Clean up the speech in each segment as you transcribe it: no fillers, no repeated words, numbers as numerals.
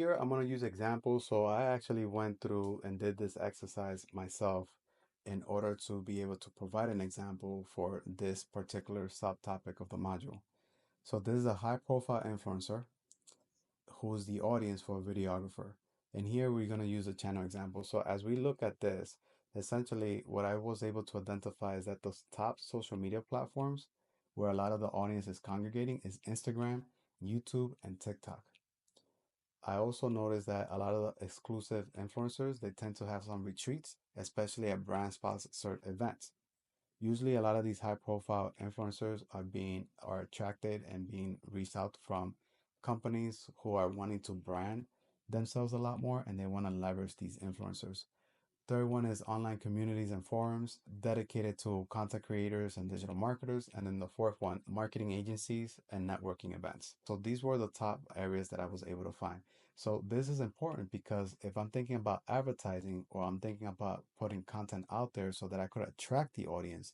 here I'm going to use examples. So I actually went through and did this exercise myself in order to be able to provide an example for this particular subtopic of the module. So this is a high profile influencer who's the audience for a videographer. And here we're going to use a channel example. So as we look at this, essentially what I was able to identify is that the top social media platforms where a lot of the audience is congregating is Instagram, YouTube, and TikTok. I also noticed that a lot of the exclusive influencers, they tend to have some retreats, especially at brand sponsored events. Usually a lot of these high profile influencers are attracted and being reached out from companies who are wanting to brand themselves a lot more, and they want to leverage these influencers. Third one is online communities and forums dedicated to content creators and digital marketers. And then the fourth one, marketing agencies and networking events. So these were the top areas that I was able to find. So this is important because if I'm thinking about advertising or I'm thinking about putting content out there so that I could attract the audience,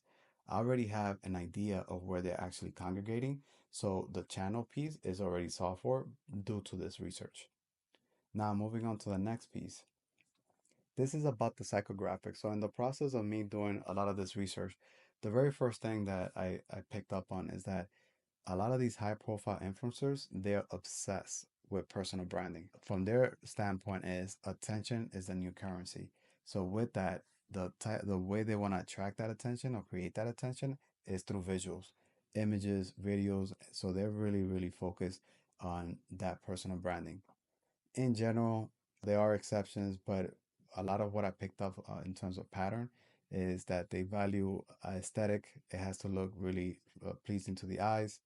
I already have an idea of where they're actually congregating. So the channel piece is already solved for due to this research. Now moving on to the next piece. This is about the psychographic. So in the process of me doing a lot of this research, the very first thing that I picked up on is that a lot of these high profile influencers, they're obsessed with personal branding. From their standpoint is attention is the new currency. So with that, the way they want to attract that attention or create that attention is through visuals, images, videos. So they're really, really focused on that personal branding. In general, there are exceptions, but a lot of what I picked up in terms of pattern is that they value aesthetic. It has to look really pleasing to the eyes.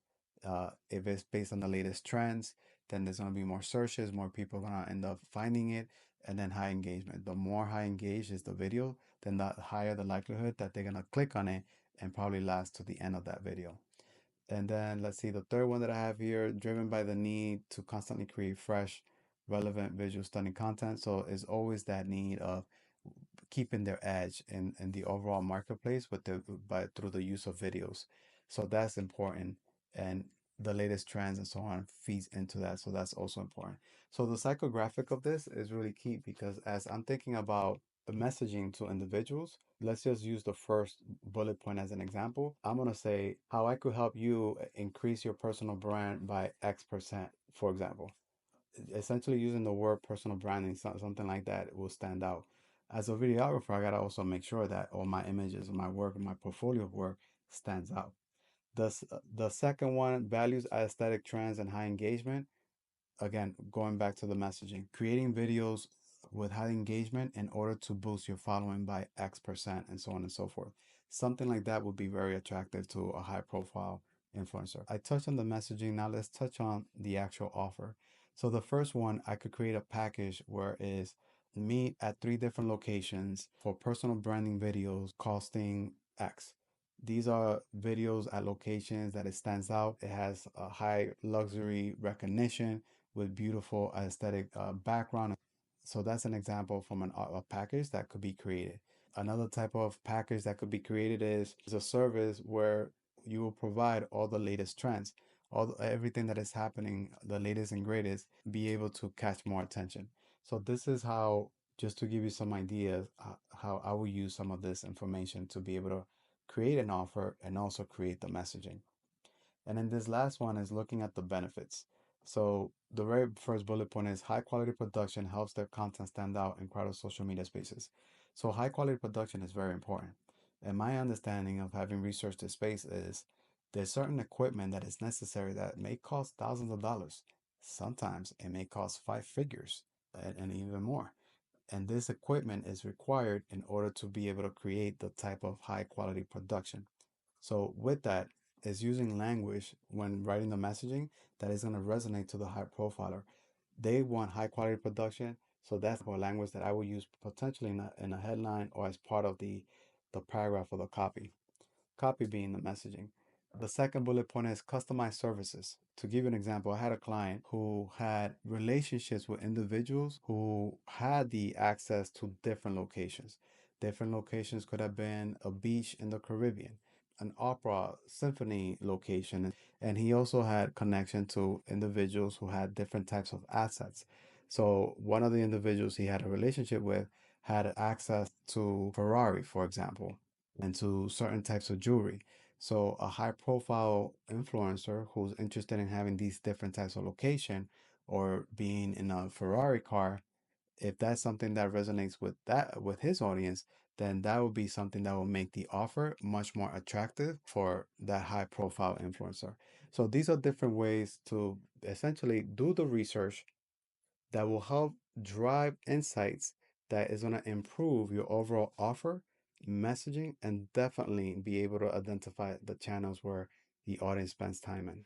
If it's based on the latest trends, then there's going to be more searches, more people are going to end up finding it, and then high engagement. The more high engaged is the video, then the higher the likelihood that they're going to click on it and probably last to the end of that video. And then let's see, the third one that I have here, driven by the need to constantly create fresh, relevant, visual, stunning content. So it's always that need of keeping their edge in the overall marketplace with through the use of videos. So that's important. And the latest trends and so on feeds into that. So that's also important. So the psychographic of this is really key because as I'm thinking about the messaging to individuals, let's just use the first bullet point as an example. I'm going to say how I could help you increase your personal brand by X%, for example. Essentially using the word personal branding, something like that will stand out. As a videographer, I gotta also make sure that all my images, my work, and my portfolio of work stands out. The second one, values aesthetic trends and high engagement. Again, going back to the messaging, creating videos with high engagement in order to boost your following by X% and so on and so forth. Something like that would be very attractive to a high profile influencer. I touched on the messaging. Now let's touch on the actual offer. So the first one, I could create a package where is meet at 3 different locations for personal branding videos costing X. These are videos at locations that it stands out. It has a high luxury recognition with beautiful aesthetic background. So that's an example from a package that could be created. Another type of package that could be created is a service where you will provide all the latest trends, everything that is happening, the latest and greatest, be able to catch more attention. So this is how, just to give you some ideas, how I will use some of this information to be able to create an offer and also create the messaging. And then this last one is looking at the benefits. So the very first bullet point is high quality production helps their content stand out in crowded social media spaces. So high quality production is very important. And my understanding of having researched this space is there's certain equipment that is necessary that may cost thousands of dollars. Sometimes it may cost 5 figures and even more. And this equipment is required in order to be able to create the type of high quality production. So with that, is using language when writing the messaging that is going to resonate to the high profiler. They want high quality production, so that's a language that I will use potentially in a headline or as part of the paragraph of the copy. Copy being the messaging. The second bullet point is customized services. To give you an example, I had a client who had relationships with individuals who had the access to different locations. Different locations could have been a beach in the Caribbean, an opera symphony location, and he also had connection to individuals who had different types of assets. So one of the individuals he had a relationship with had access to Ferrari, for example, and to certain types of jewelry. So a high profile influencer who's interested in having these different types of location or being in a Ferrari car, if that's something that resonates with his audience, then that would be something that will make the offer much more attractive for that high profile influencer. So these are different ways to essentially do the research that will help drive insights that is going to improve your overall offer, messaging, and definitely be able to identify the channels where the audience spends time in.